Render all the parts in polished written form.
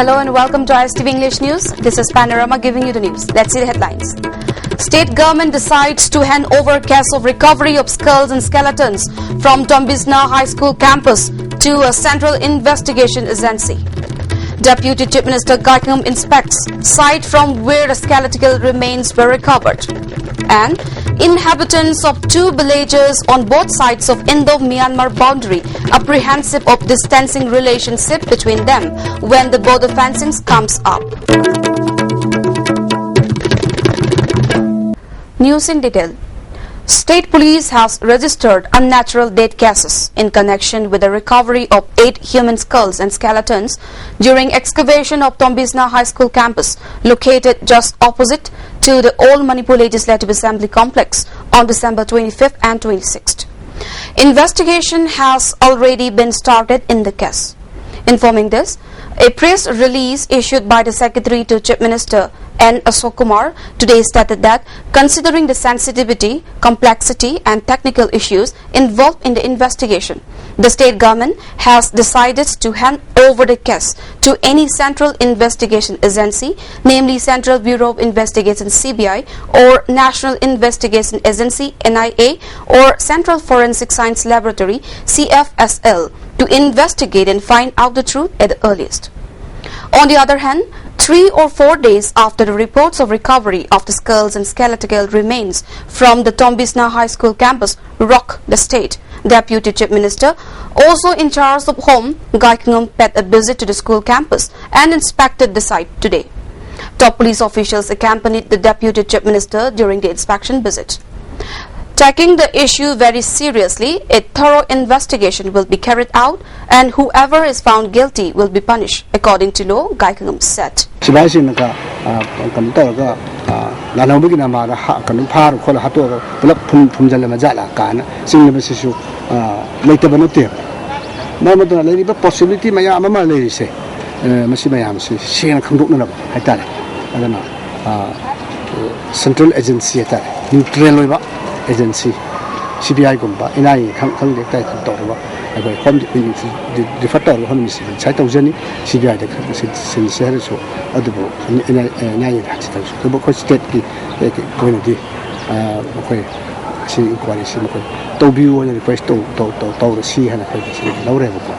Hello and welcome to ISTV English News. This is Panorama giving you the news. Let's see the headlines. State government decides to hand over case of recovery of skulls and skeletons from Tombizna High School campus to a central investigation agency. Deputy Chief Minister Kaikum inspects site from where the skeletal remains were recovered. And inhabitants of two villages on both sides of Indo-Myanmar boundary apprehensive of distancing relationship between them when the border fencing comes up. News in detail. State Police has registered unnatural death cases in connection with the recovery of 8 human skulls and skeletons during excavation of Tombizna High School campus located just opposite to the Old Manipur Legislative Assembly complex on December 25th and 26th. Investigation has already been started in the case. Informing this, a press release issued by the Secretary to Chief Minister N. Ashok Kumar today stated that considering the sensitivity, complexity and technical issues involved in the investigation, the state government has decided to hand over the case to any central investigation agency, namely Central Bureau of Investigation (CBI) or National Investigation Agency (NIA) or Central Forensic Science Laboratory (CFSL) to investigate and find out the truth at the earliest. On the other hand, 3 or 4 days after the reports of recovery of the skulls and skeletal remains from the Tombizna High School campus rocked the state, Deputy Chief Minister, also in charge of Home, Kaikum, paid a visit to the school campus and inspected the site today. Top police officials accompanied the Deputy Chief Minister during the inspection visit. Taking the issue very seriously, a thorough investigation will be carried out and whoever is found guilty will be punished according to law, Kaikum said. Central agency neutral agency CBI gumba NIA khang de tai khang to ba ai home refer to home mission sai to jani CBI de sin share so adubo NIA da ta so bo ko state ki ko ni ko si inquiry si ko to bi wo request to si hana ko lo re ko.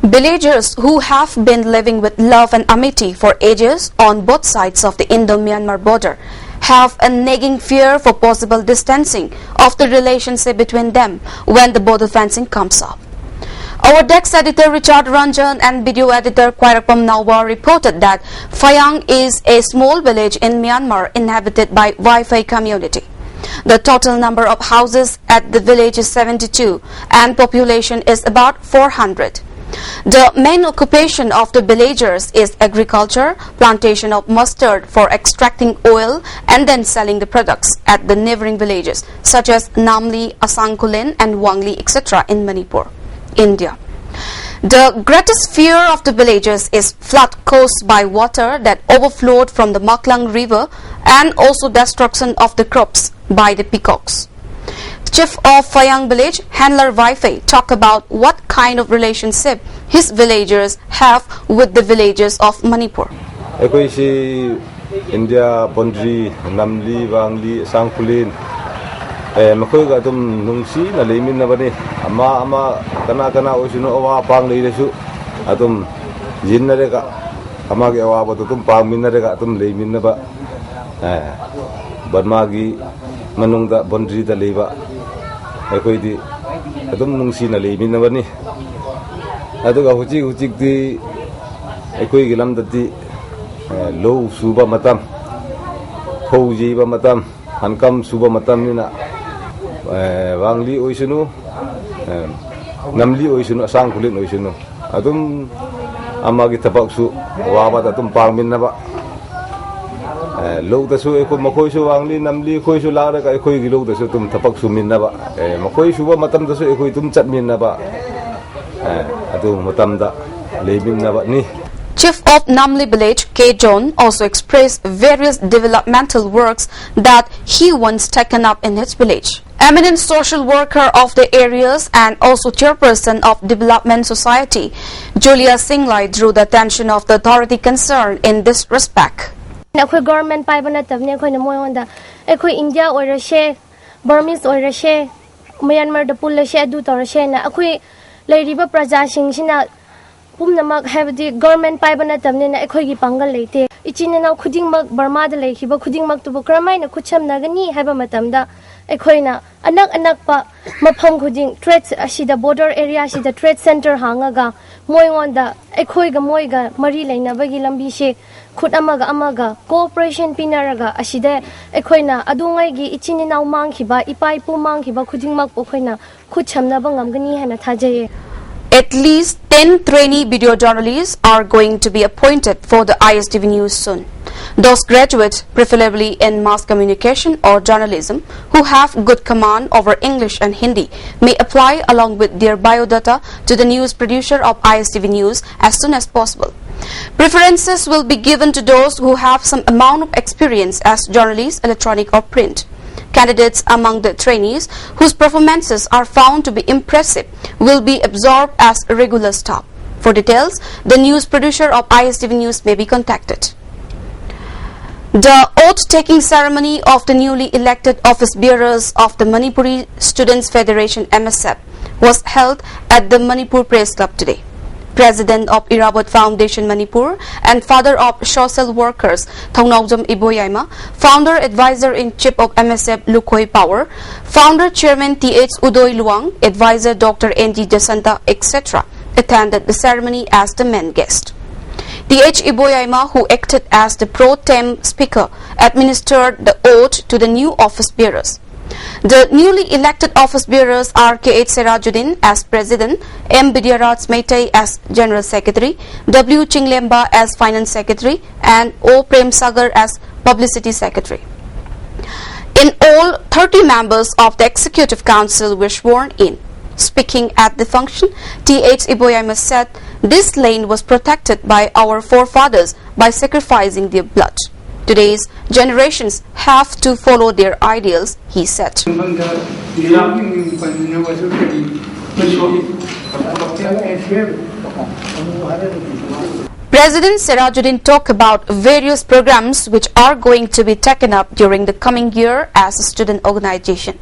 Villagers who have been living with love and amity for ages on both sides of the Indo-Myanmar border have a nagging fear for possible distancing of the relationship between them when the border fencing comes up. Our Dex editor Richard Ranjan and video editor Kwairapam Nawa reported that Phayang is a small village in Myanmar inhabited by Wi-Fi community. The total number of houses at the village is 72 and population is about 400. The main occupation of the villagers is agriculture, plantation of mustard for extracting oil and then selling the products at the neighboring villages such as Namli, Asangkulin and Wangli etc. in Manipur, India. The greatest fear of the villagers is flood caused by water that overflowed from the Maklang river and also destruction of the crops by the peacocks. Chief of Phayang village, Handler Wi-Fi, talk about what kind of relationship his villagers have with the villagers of Manipur. India boundary Namli, Wangli, Sangkulin. Makoy ga tum nungsi na lemin na bani ama kana osino awa pang le su atum jin na reka ama ge awa tum pang min na reka tum lemin na ba barma gi manung da boundary da leba ekoi di atum nungsi na lemin na bani aduga huji di ekoi gi lam da di low suba matam khouji ba matam hankam suba matam ni na Wangli oisunu Namli oisunu Asangkulin oisunu atum amagi tabak su waba atum pangmin na ba log da su eko makoy su Wangli Namli koy su la ka eko gi log da su tum tapak su min na ba makoy su ba matam da su eko tum chat min na ba atum matam da lemin na ba ni. Chief of Namli village, K. John, also expressed various developmental works that he wants taken up in his village. Eminent social worker of the areas and also chairperson of Development Society, Julia Singlai, drew the attention of the authority concerned in this respect. Government India or Burmese or Myanmar the Pulashe do Torashena, Lady Praja Singina. Pumnamak have the government pibana tamina equigi pangalate. Ichinana cooking mug Burma the lake, but cooking mug to Bukramina Kucham Nagani have a matamda, Equina, anakpa, Mapong cooking, trades, she the border area, she the trade center hangaga, Moyonda, Equiga Moiga, Marilena, Vagilambiche, Kutamaga, Cooperation Pinaraga, Ashide, Equina, Adungagi, Ichinina monkey, but Ipai Pu monkey, but cooking mug Oquina, Kucham Nabangam and Tajaye. At least 10 trainee video journalists are going to be appointed for the ISTV News soon. Those graduates, preferably in mass communication or journalism, who have good command over English and Hindi, may apply along with their biodata to the news producer of ISTV News as soon as possible. Preferences will be given to those who have some amount of experience as journalists, electronic or print. Candidates among the trainees whose performances are found to be impressive will be absorbed as regular staff. For details, the news producer of ISTV News may be contacted. The oath-taking ceremony of the newly elected office bearers of the Manipuri Students Federation MSF was held at the Manipur Press Club today. President of Irabot Foundation Manipur and father of social workers Thongnaujam Iboyaima, founder advisor-in-chief of MSF Lukhoi Power, founder chairman T.H. Udoy Luang, advisor Dr. N.G. Jasanta, etc. attended the ceremony as the main guest. T.H. Iboyaima, who acted as the pro tem speaker, administered the oath to the new office bearers. The newly elected office bearers are K.H. Serajuddin as President, M. Bidyaraj Maitai as General Secretary, W. Chinglemba as Finance Secretary, and O. Prem Sagar as Publicity Secretary. In all, 30 members of the Executive Council were sworn in. Speaking at the function, T.H. Iboyaima said, "This land was protected by our forefathers by sacrificing their blood. Today's generations have to follow their ideals," he said. President Serajuddin talked about various programs which are going to be taken up during the coming year as a student organization.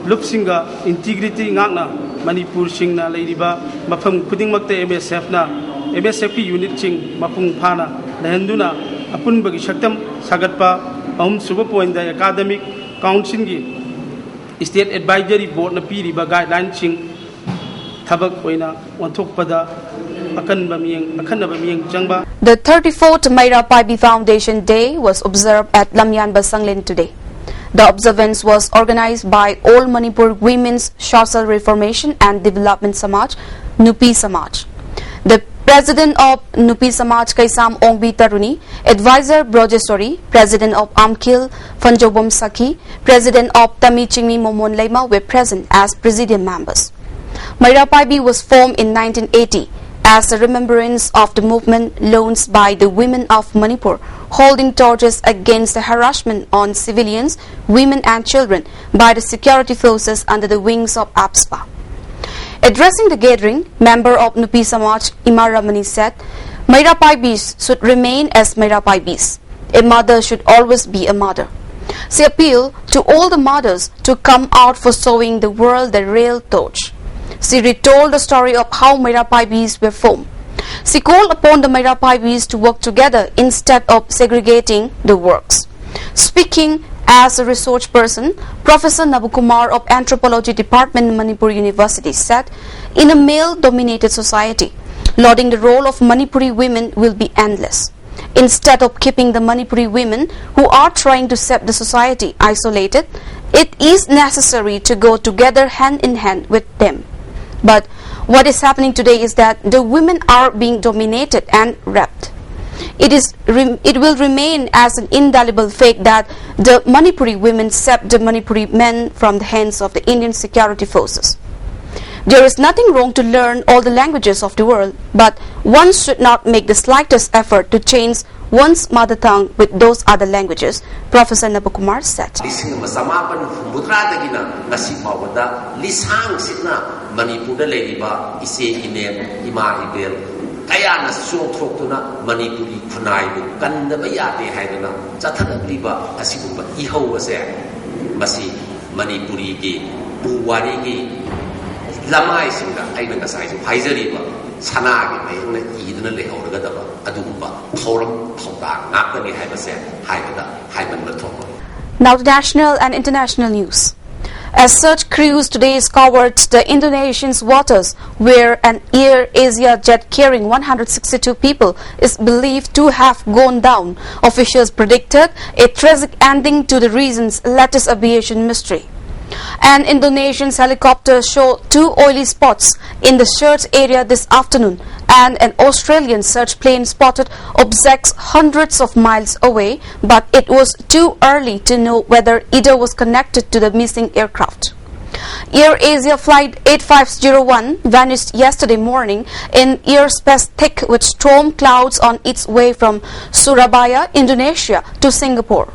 Lupsinga integrity ngakna Manipur singna leiriba mafam khudingmakte MSF na MSF unit ching mapung phana lehenduna apun bagi shaktam sagatpa suba point the academic council gi state advisory board na piriba guideline ching thabak oina wanthokpada akanba miyeng changba. The 34th Maira Paibi Foundation Day was observed at Lamyan Basanglin today. The observance was organized by All Manipur Women's Social Reformation and Development Samaj, Nupi Samaj. The President of Nupi Samaj, Kaisam Ongbi Taruni, Advisor Brojeswari, President of Amkil, Fanjobom Saki, President of Tami Chingmi Momon Leima were present as Presidium members. Maira Paibi was formed in 1980 as a remembrance of the movement launched by the women of Manipur, holding torches against the harassment on civilians, women and children by the security forces under the wings of APSPA. Addressing the gathering, member of Nupi Samaj Imar Ramani said, "Maira Paibis should remain as Maira Paibis. A mother should always be a mother." She appealed to all the mothers to come out for showing the world the real torch. She retold the story of how Maira Paibis were formed. She called upon the Maira Paibis to work together instead of segregating the works. Speaking as a research person, Professor Nabukumar of Anthropology Department, Manipur University said, "In a male-dominated society, lauding the role of Manipuri women will be endless. Instead of keeping the Manipuri women who are trying to set the society isolated, it is necessary to go together hand in hand with them. But what is happening today is that the women are being dominated and raped. It will remain as an indelible fact that the Manipuri women saved the Manipuri men from the hands of the Indian security forces. There is nothing wrong to learn all the languages of the world, but one should not make the slightest effort to change one's mother tongue with those other languages, Professor Nabakumar said. Kayana Soktuna, Manipuri, Kunai, Kandabayati, Haidana, Zatanabliba, Asikuba, Iho was there, Masi, Manipuri, Buwari, Lamai Singa, Ainakasai, Haizariba, Sanagi, Eden Leho, Adumba, Toram, Toga, Napani, Haibase, Haibada, Haiban Matomo. Now to national and international news. A search cruise today scoured the Indonesian's waters, where an Air Asia jet carrying 162 people is believed to have gone down. Officials predicted a tragic ending to the region's latest aviation mystery. An Indonesian helicopter showed 2 oily spots in the search area this afternoon, and an Australian search plane spotted objects hundreds of miles away, but it was too early to know whether either was connected to the missing aircraft. Air Asia Flight 8501 vanished yesterday morning in airspace thick with storm clouds on its way from Surabaya, Indonesia to Singapore.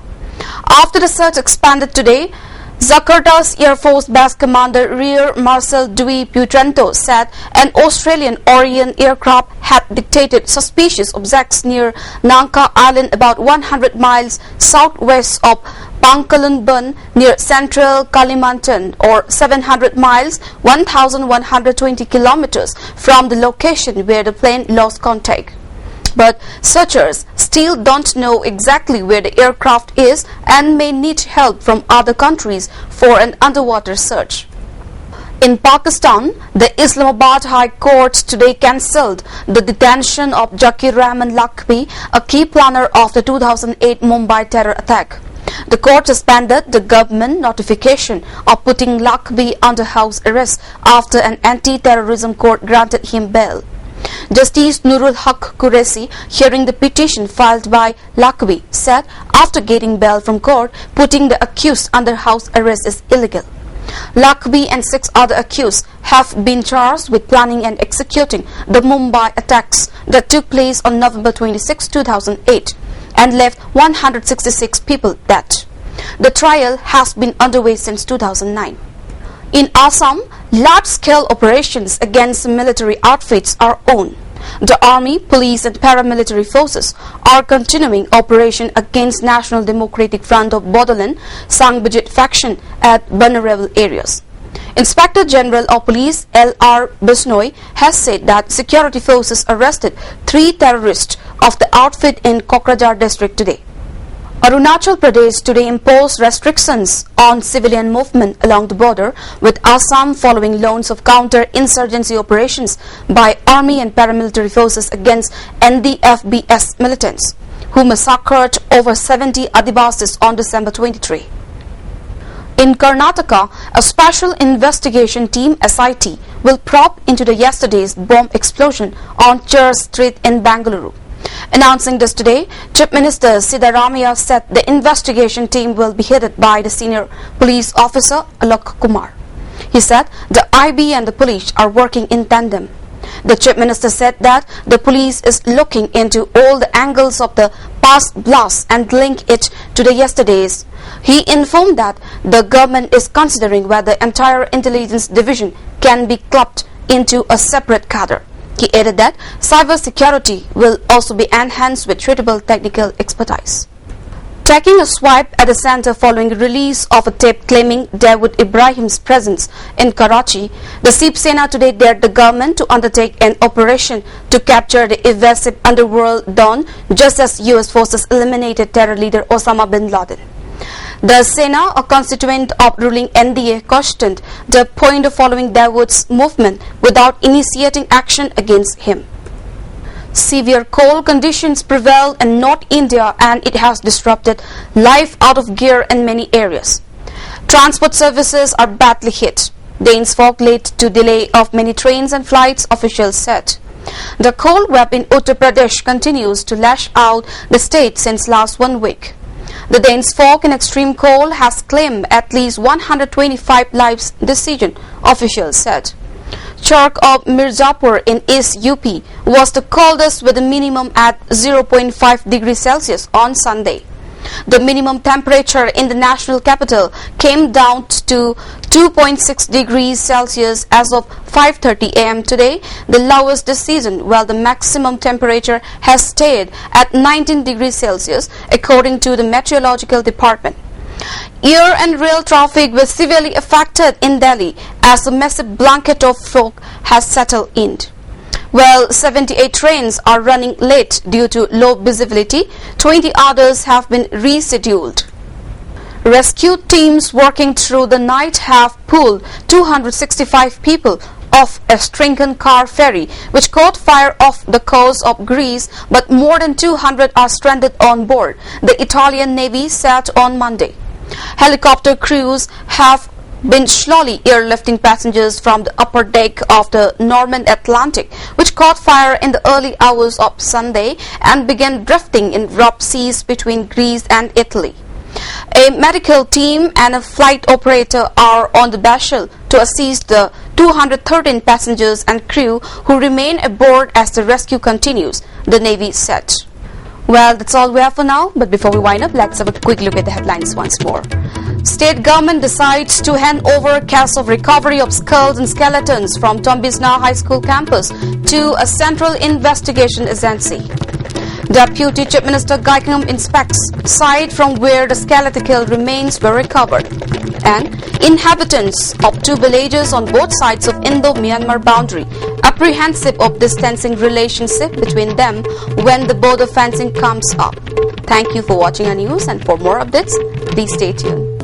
After the search expanded today, Jakarta's Air Force Base Commander Rear Marshal Dwi Putranto said an Australian Orion aircraft had detected suspicious objects near Nangka Island about 100 miles southwest of Pangkalan near central Kalimantan, or 700 miles 1,120 kilometers from the location where the plane lost contact. But searchers still don't know exactly where the aircraft is and may need help from other countries for an underwater search. In Pakistan, the Islamabad High Court today cancelled the detention of Zakir Rahman Lakhvi, a key planner of the 2008 Mumbai terror attack. The court suspended the government notification of putting Lakhvi under house arrest after an anti-terrorism court granted him bail. Justice Nurul Haq Qureshi, hearing the petition filed by Lakhvi, said after getting bail from court, putting the accused under house arrest is illegal. Lakhvi and 6 other accused have been charged with planning and executing the Mumbai attacks that took place on November 26, 2008 and left 166 people dead. The trial has been underway since 2009. In Assam, large-scale operations against military outfits are on. The army, police and paramilitary forces are continuing operation against National Democratic Front of Bodoland Sangbajit faction at vulnerable areas. Inspector General of Police L.R. Bisnoy has said that security forces arrested 3 terrorists of the outfit in Kokrajhar district today. Arunachal Pradesh today imposed restrictions on civilian movement along the border with Assam following loans of counter-insurgency operations by army and paramilitary forces against NDFBS militants, who massacred over 70 Adivasis on December 23. In Karnataka, a special investigation team SIT will probe into the yesterday's bomb explosion on Church Street in Bangalore. Announcing this today, Chief Minister Siddharamaiah said the investigation team will be headed by the senior police officer Alok Kumar. He said the IB and the police are working in tandem. The Chief Minister said that the police is looking into all the angles of the past blast and link it to the yesterday's. He informed that the government is considering whether entire intelligence division can be clubbed into a separate cadre. He added that cyber security will also be enhanced with suitable technical expertise. Taking a swipe at the centre following release of a tape claiming Dawood Ibrahim's presence in Karachi, the Shiv Sena today dared the government to undertake an operation to capture the evasive underworld Don, just as US forces eliminated terror leader Osama bin Laden. The Sena, a constituent of ruling NDA, questioned the point of following Dawood's movement without initiating action against him. Severe cold conditions prevail in North India and it has disrupted life out of gear in many areas. Transport services are badly hit. Dense fog led to delay of many trains and flights, officials said. The cold wave in Uttar Pradesh continues to lash out the state since last 1 week. The dense fog and extreme cold has claimed at least 125 lives this season, officials said. Chowk of Mirzapur in East UP was the coldest with a minimum at 0.5 degrees Celsius on Sunday. The minimum temperature in the national capital came down to 2.6 degrees Celsius as of 5:30 a.m. today, the lowest this season, while the maximum temperature has stayed at 19 degrees Celsius, according to the Meteorological Department. Air and rail traffic was severely affected in Delhi as a massive blanket of fog has settled in. Well, 78 trains are running late due to low visibility. 20 others have been rescheduled. Rescue teams working through the night have pulled 265 people off a shrunken car ferry which caught fire off the coast of Greece, but more than 200 are stranded on board, the Italian Navy said on Monday. Helicopter crews have been slowly airlifting passengers from the upper deck of the Norman Atlantic, which caught fire in the early hours of Sunday and began drifting in rough seas between Greece and Italy. A medical team and a flight operator are on the vessel to assist the 213 passengers and crew who remain aboard as the rescue continues, the Navy said. Well, that's all we have for now, but before we wind up, let's have a quick look at the headlines once more. State government decides to hand over case of recovery of skulls and skeletons from Tombisna High School campus to a central investigation agency. Deputy Chief Minister Gaikam inspects site from where the skeletal remains were recovered. And inhabitants of two villages on both sides of Indo-Myanmar boundary apprehensive of distancing relationship between them when the border fencing comes up. Thank you for watching our news, and for more updates, please stay tuned.